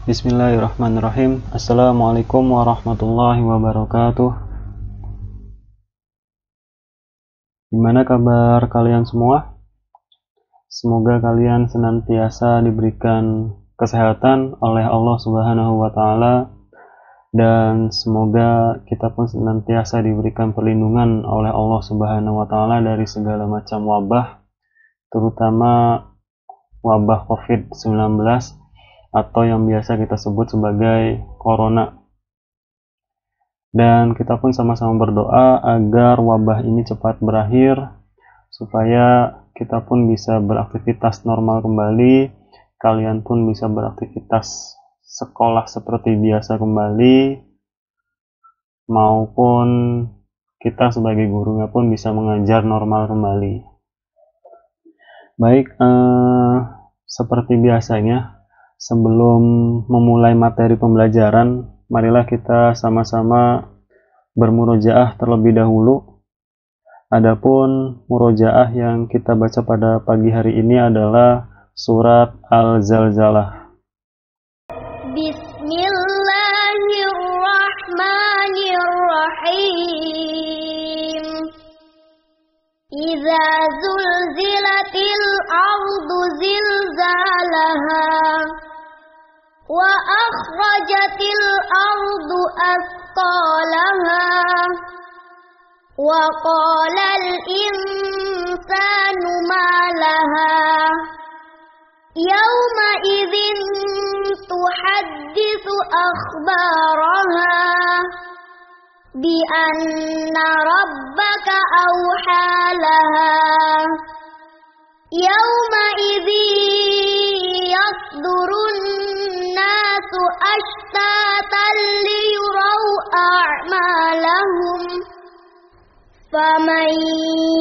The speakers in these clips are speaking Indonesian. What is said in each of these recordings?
Bismillahirrahmanirrahim. Assalamualaikum warahmatullahi wabarakatuh. Gimana kabar kalian semua? Semoga kalian senantiasa diberikan kesehatan oleh Allah Subhanahu wa Ta'ala, dan semoga kita pun senantiasa diberikan perlindungan oleh Allah Subhanahu wa Ta'ala dari segala macam wabah, terutama wabah COVID-19 atau yang biasa kita sebut sebagai corona. Dan kita pun sama-sama berdoa agar wabah ini cepat berakhir, supaya kita pun bisa beraktivitas normal kembali, kalian pun bisa beraktivitas sekolah seperti biasa kembali, maupun kita sebagai gurunya pun bisa mengajar normal kembali. Baik, seperti biasanya, sebelum memulai materi pembelajaran, marilah kita sama-sama bermurojaah terlebih dahulu. Adapun murojaah yang kita baca pada pagi hari ini adalah surat Al-Zalzalah. Bismillahirrahmanirrahim. Idza zulzilatil ardu zilzalaha wa akhrajatil ardu athqalaha wa qalal insanu ma laha yawma idzin tuhadditsu akhbaraha bi anna rabbaka awhalaha yawma idzin yasdurun nasu ashtatan liyuraw a'malahum faman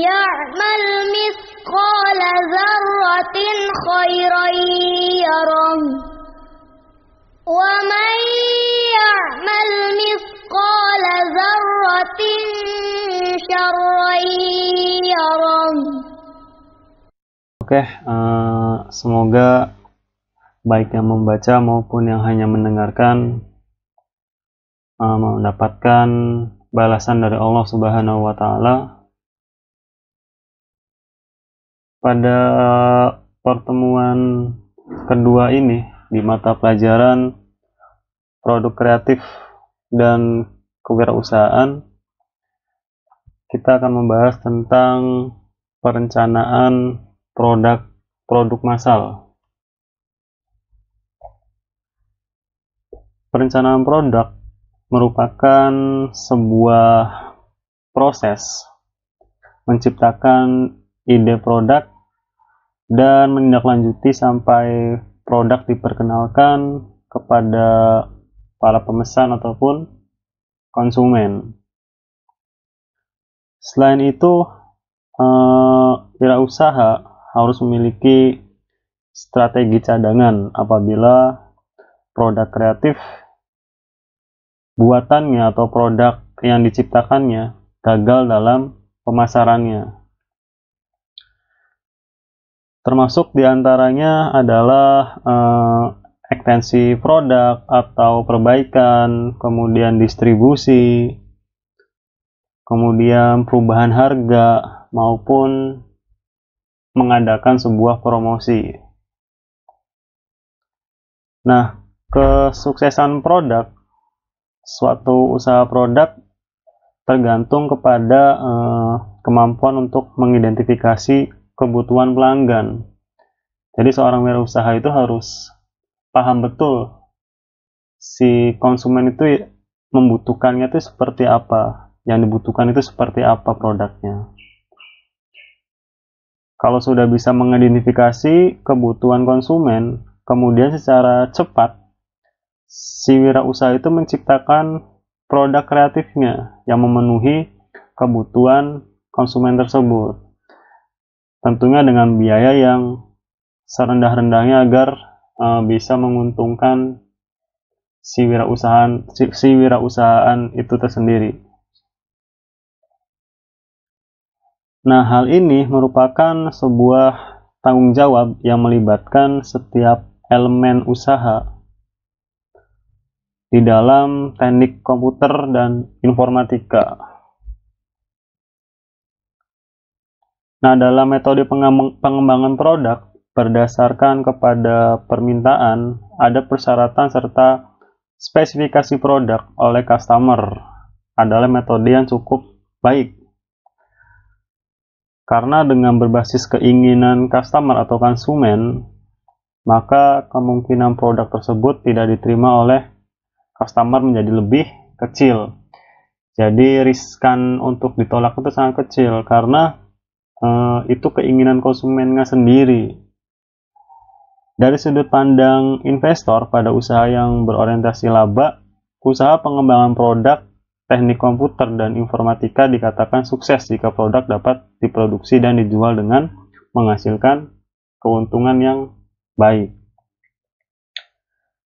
ya'mal mithqala dzarratin khairan yarah wa man ya'mal mithqala dzarratin syarran yarah. Oke, semoga baik yang membaca maupun yang hanya mendengarkan mendapatkan balasan dari Allah Subhanahu wa Ta'ala. Pada pertemuan kedua ini di mata pelajaran produk kreatif dan kewirausahaan, kita akan membahas tentang perencanaan produk massal. Perencanaan produk merupakan sebuah proses menciptakan ide produk dan menindaklanjuti sampai produk diperkenalkan kepada para pemesan ataupun konsumen. Selain itu, wirausaha harus memiliki strategi cadangan apabila produk kreatif buatannya atau produk yang diciptakannya gagal dalam pemasarannya. Termasuk diantaranya adalah ekstensi produk atau perbaikan, kemudian distribusi, kemudian perubahan harga, maupun mengadakan sebuah promosi. Nah, kesuksesan produk, suatu usaha produk tergantung kepada kemampuan untuk mengidentifikasi kebutuhan pelanggan. Jadi seorang wirausaha itu harus paham betul si konsumen itu membutuhkannya itu seperti apa, yang dibutuhkan itu seperti apa produknya. Kalau sudah bisa mengidentifikasi kebutuhan konsumen, kemudian secara cepat si wirausaha itu menciptakan produk kreatifnya yang memenuhi kebutuhan konsumen tersebut. Tentunya dengan biaya yang serendah-rendahnya agar bisa menguntungkan si wirausahaan itu tersendiri. Nah, hal ini merupakan sebuah tanggung jawab yang melibatkan setiap elemen usaha, di dalam teknik komputer dan informatika. Nah, dalam metode pengembangan produk berdasarkan kepada permintaan, ada persyaratan serta spesifikasi produk oleh customer adalah metode yang cukup baik. Karena dengan berbasis keinginan customer atau konsumen, maka kemungkinan produk tersebut tidak diterima oleh customer menjadi lebih kecil. Jadi riskan untuk ditolak itu sangat kecil karena itu keinginan konsumennya sendiri. Dari sudut pandang investor pada usaha yang berorientasi laba, usaha pengembangan produk, teknik komputer, dan informatika dikatakan sukses jika produk dapat diproduksi dan dijual dengan menghasilkan keuntungan yang baik.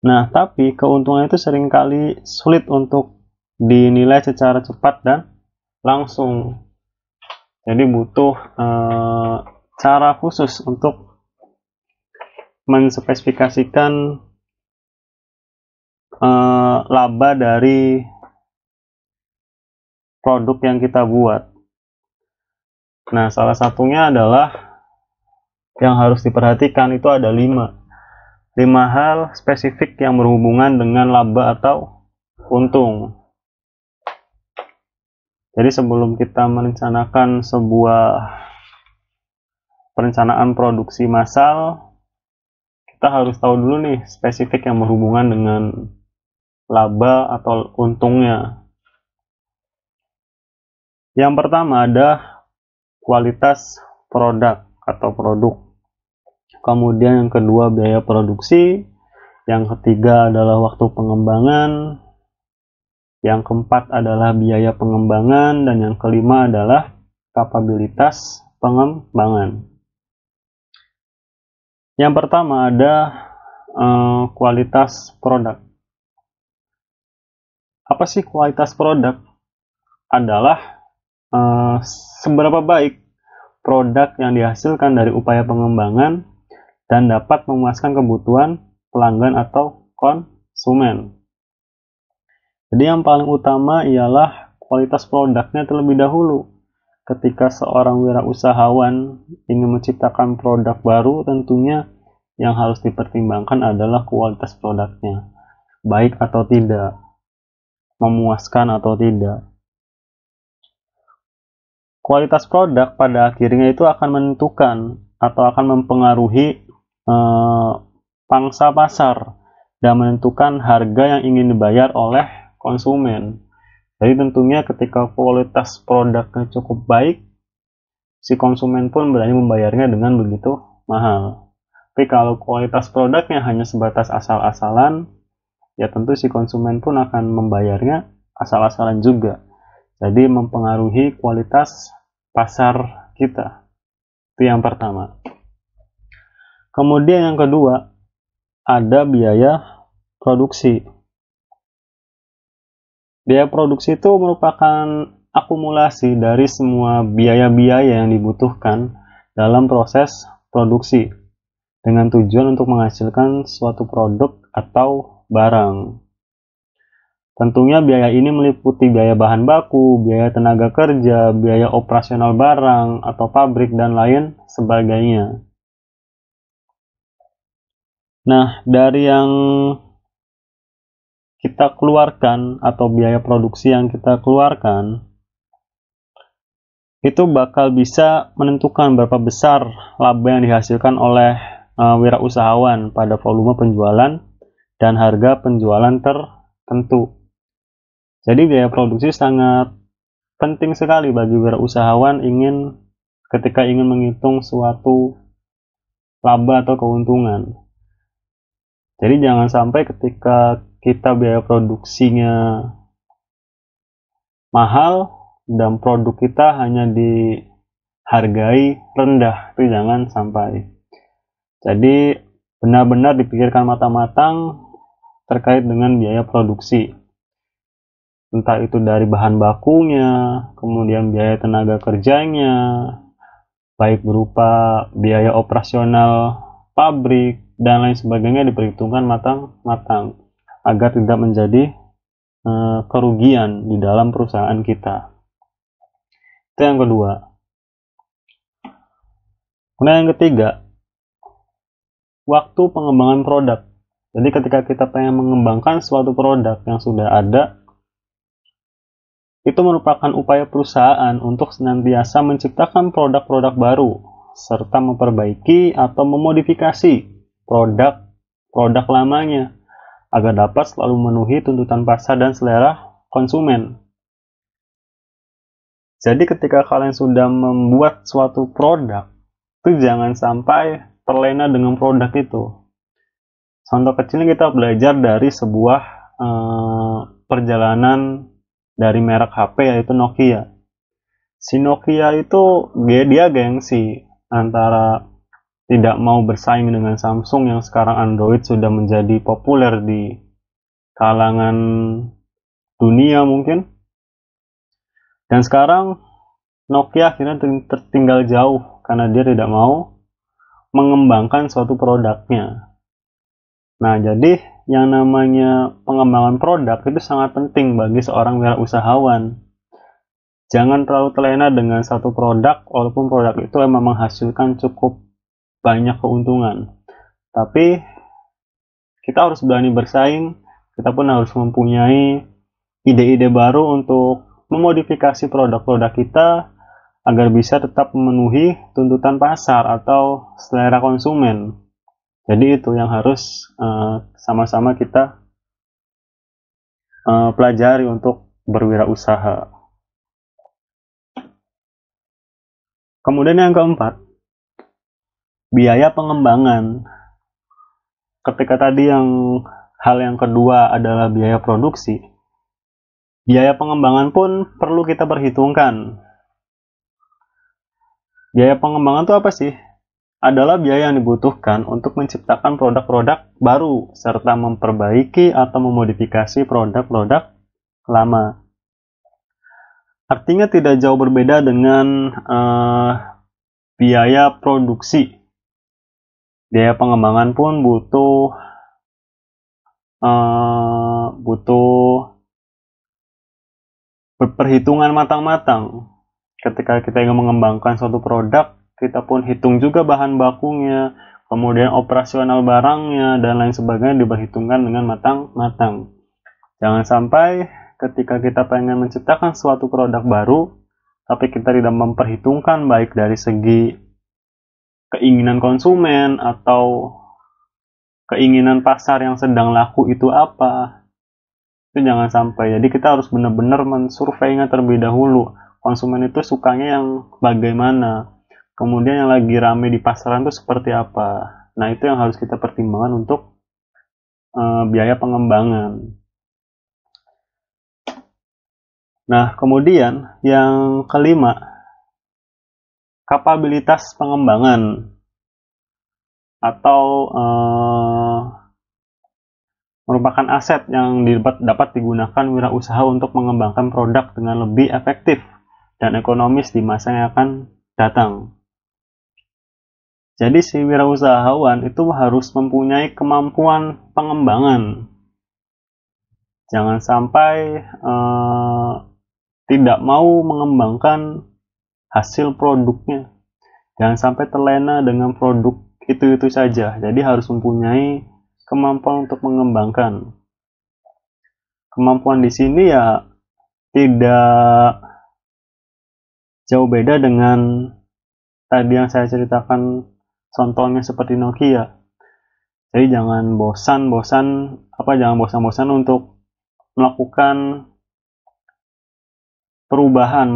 Nah, tapi keuntungan itu seringkali sulit untuk dinilai secara cepat dan langsung. Jadi butuh cara khusus untuk menspesifikasikan laba dari produk yang kita buat. Nah, salah satunya adalah yang harus diperhatikan itu ada 5 hal spesifik yang berhubungan dengan laba atau untung. Jadi sebelum kita merencanakan sebuah perencanaan produksi massal, kita harus tahu dulu nih spesifik yang berhubungan dengan laba atau untungnya. Yang pertama ada kualitas produk atau produk. Kemudian yang kedua biaya produksi, yang ketiga adalah waktu pengembangan, yang keempat adalah biaya pengembangan, dan yang kelima adalah kapabilitas pengembangan. Yang pertama ada kualitas produk. Apa sih kualitas produk? Adalah seberapa baik produk yang dihasilkan dari upaya pengembangan dan dapat memuaskan kebutuhan pelanggan atau konsumen. Jadi yang paling utama ialah kualitas produknya terlebih dahulu. Ketika seorang wirausahawan ingin menciptakan produk baru, tentunya yang harus dipertimbangkan adalah kualitas produknya. Baik atau tidak, memuaskan atau tidak. Kualitas produk pada akhirnya itu akan menentukan atau akan mempengaruhi pangsa pasar dan menentukan harga yang ingin dibayar oleh konsumen. Jadi tentunya ketika kualitas produknya cukup baik, si konsumen pun berani membayarnya dengan begitu mahal. Tapi kalau kualitas produknya hanya sebatas asal-asalan, ya tentu si konsumen pun akan membayarnya asal-asalan juga. Jadi mempengaruhi kualitas pasar kita. Itu yang pertama. Kemudian yang kedua, ada biaya produksi. Biaya produksi itu merupakan akumulasi dari semua biaya-biaya yang dibutuhkan dalam proses produksi dengan tujuan untuk menghasilkan suatu produk atau barang. Tentunya biaya ini meliputi biaya bahan baku, biaya tenaga kerja, biaya operasional barang atau pabrik, dan lain sebagainya. Nah, dari yang kita keluarkan atau biaya produksi yang kita keluarkan, itu bakal bisa menentukan berapa besar laba yang dihasilkan oleh wirausahawan pada volume penjualan dan harga penjualan tertentu. Jadi biaya produksi sangat penting sekali bagi wirausahawan ketika ingin menghitung suatu laba atau keuntungan. Jadi jangan sampai ketika kita biaya produksinya mahal dan produk kita hanya dihargai rendah, itu jangan sampai. Jadi benar-benar dipikirkan matang-matang terkait dengan biaya produksi. Entah itu dari bahan bakunya, kemudian biaya tenaga kerjanya, baik berupa biaya operasional pabrik dan lain sebagainya, diperhitungkan matang-matang. agar tidak menjadi kerugian di dalam perusahaan kita. Itu yang kedua. Kemudian yang ketiga, waktu pengembangan produk. Jadi ketika kita pengen mengembangkan suatu produk yang sudah ada, itu merupakan upaya perusahaan untuk senantiasa menciptakan produk-produk baru, serta memperbaiki atau memodifikasi produk lamanya, agar dapat selalu memenuhi tuntutan pasar dan selera konsumen. Jadi ketika kalian sudah membuat suatu produk, itu jangan sampai terlena dengan produk itu. Contoh kecilnya kita belajar dari sebuah perjalanan dari merek HP yaitu Nokia. Si Nokia itu dia gengsi antara tidak mau bersaing dengan Samsung yang sekarang Android sudah menjadi populer di kalangan dunia mungkin. Dan sekarang Nokia akhirnya tertinggal jauh karena dia tidak mau mengembangkan suatu produknya. Nah, jadi yang namanya pengembangan produk itu sangat penting bagi seorang wirausahawan. Jangan terlalu terlena dengan satu produk, walaupun produk itu memang menghasilkan cukup banyak keuntungan. Tapi kita harus berani bersaing, kita pun harus mempunyai ide-ide baru untuk memodifikasi produk-produk kita agar bisa tetap memenuhi tuntutan pasar atau selera konsumen. Jadi itu yang harus sama-sama kita pelajari untuk berwirausaha. Kemudian yang keempat, biaya pengembangan. Ketika tadi hal yang kedua adalah biaya produksi, biaya pengembangan pun perlu kita perhitungkan. Biaya pengembangan itu apa sih? Adalah biaya yang dibutuhkan untuk menciptakan produk-produk baru serta memperbaiki atau memodifikasi produk-produk lama. Artinya tidak jauh berbeda dengan biaya produksi. Biaya pengembangan pun butuh perhitungan matang-matang. Ketika kita ingin mengembangkan suatu produk, kita pun hitung juga bahan bakunya, kemudian operasional barangnya, dan lain sebagainya diperhitungkan dengan matang-matang. Jangan sampai ketika kita pengen menciptakan suatu produk baru, tapi kita tidak memperhitungkan baik dari segi keinginan konsumen atau keinginan pasar yang sedang laku itu apa. Itu jangan sampai. Jadi kita harus benar-benar mensurveinya terlebih dahulu. Konsumen itu sukanya yang bagaimana, kemudian yang lagi rame di pasaran itu seperti apa. Nah, itu yang harus kita pertimbangkan untuk biaya pengembangan. Nah, kemudian yang kelima, kapabilitas pengembangan atau merupakan aset yang dapat digunakan wirausaha untuk mengembangkan produk dengan lebih efektif dan ekonomis di masa yang akan datang. Jadi si wirausahawan itu harus mempunyai kemampuan pengembangan. Jangan sampai tidak mau mengembangkan hasil produknya. Jangan sampai terlena dengan produk itu saja. Jadi harus mempunyai kemampuan untuk mengembangkan. Kemampuan di sini ya tidak jauh beda dengan tadi yang saya ceritakan, contohnya seperti Nokia. Jadi jangan bosan-bosan untuk melakukan perubahan,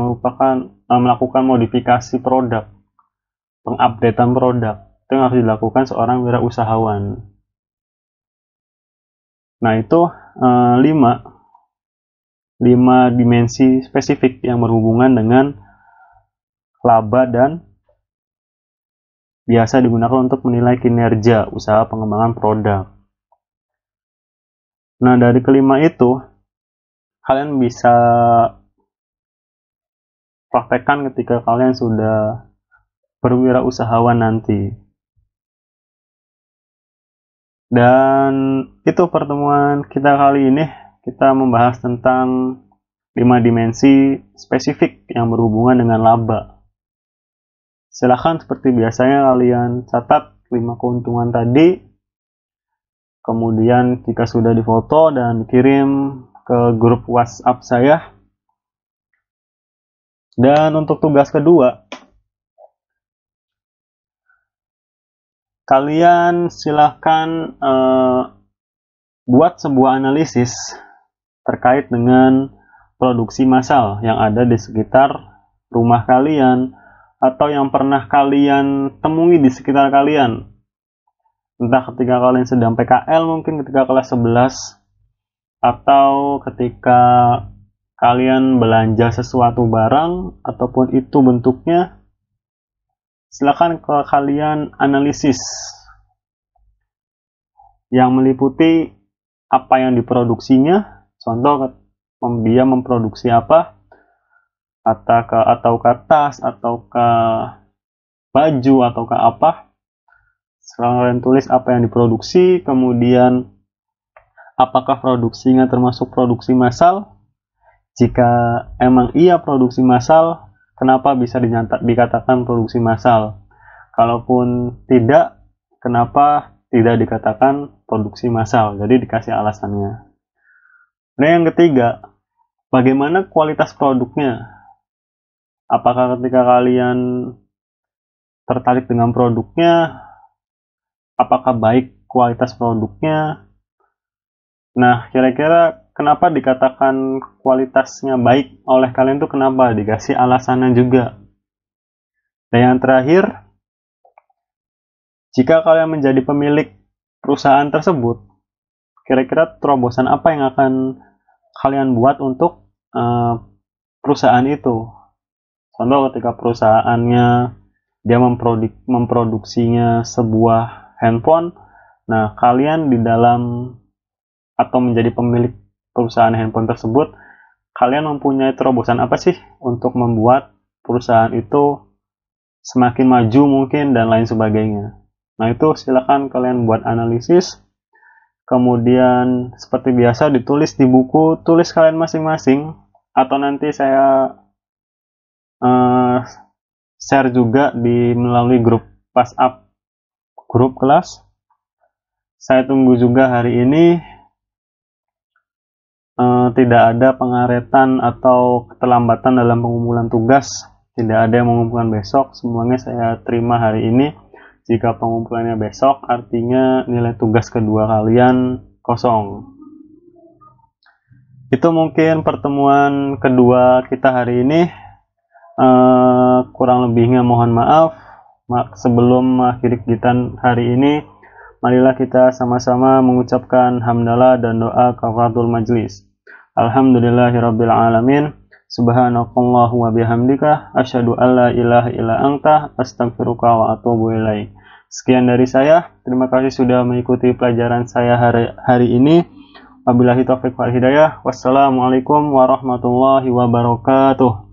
melakukan modifikasi produk, pengupdatean produk. Itu yang harus dilakukan seorang wirausahawan. Nah, itu 5 dimensi spesifik yang berhubungan dengan laba dan biasa digunakan untuk menilai kinerja usaha pengembangan produk. Nah, dari kelima itu, kalian bisa praktekkan ketika kalian sudah berwirausahawan nanti. Dan itu pertemuan kita kali ini. Kita membahas tentang 5 dimensi spesifik yang berhubungan dengan laba. Silahkan seperti biasanya kalian catat 5 keuntungan tadi. Kemudian jika sudah difoto dan kirim ke grup WhatsApp saya. Dan untuk tugas kedua, kalian silahkan buat sebuah analisis terkait dengan produksi massal yang ada di sekitar rumah kalian atau yang pernah kalian temui di sekitar kalian. Entah ketika kalian sedang PKL, mungkin ketika kelas 11, atau ketika kalian belanja sesuatu barang ataupun itu bentuknya. Silakan kalian analisis yang meliputi apa yang diproduksinya, contoh dia memproduksi apa, atau ke tas, atau ke baju, atau ke apa. Sekarang kalian tulis apa yang diproduksi, kemudian apakah produksinya termasuk produksi massal. Jika emang iya produksi massal, kenapa bisa dikatakan produksi massal? Kalaupun tidak, kenapa tidak dikatakan produksi massal? Jadi dikasih alasannya. Nah, yang ketiga, bagaimana kualitas produknya? Apakah ketika kalian tertarik dengan produknya, apakah baik kualitas produknya? Nah, kira-kira kenapa dikatakan kualitasnya baik oleh kalian tuh kenapa? Dikasih alasannya juga. Dan yang terakhir, jika kalian menjadi pemilik perusahaan tersebut, kira-kira terobosan apa yang akan kalian buat untuk perusahaan itu? Contoh ketika perusahaannya dia memproduksinya sebuah handphone, nah kalian di dalam atau menjadi pemilik perusahaan handphone tersebut, kalian mempunyai terobosan apa sih untuk membuat perusahaan itu semakin maju mungkin dan lain sebagainya. Nah, itu silakan kalian buat analisis, kemudian seperti biasa ditulis di buku tulis kalian masing-masing, atau nanti saya share juga melalui grup WhatsApp grup kelas. Saya tunggu juga hari ini. Tidak ada pengaretan atau keterlambatan dalam pengumpulan tugas. Tidak ada yang mengumpulkan besok. Semuanya saya terima hari ini. Jika pengumpulannya besok, artinya nilai tugas kedua kalian kosong. Itu mungkin pertemuan kedua kita hari ini. Kurang lebihnya mohon maaf. Sebelum mengakhiri kegiatan hari ini, marilah kita sama-sama mengucapkan hamdalah dan doa kafaratul majlis. Alhamdulillahirabbil alamin. Subhanakallahu wa bihamdika asyhadu an la ilaha illa anta astaghfiruka wa atubu ilaik. Sekian dari saya. Terima kasih sudah mengikuti pelajaran saya hari ini. Wabillahi taufiq wal hidayah. Wassalamualaikum warahmatullahi wabarakatuh.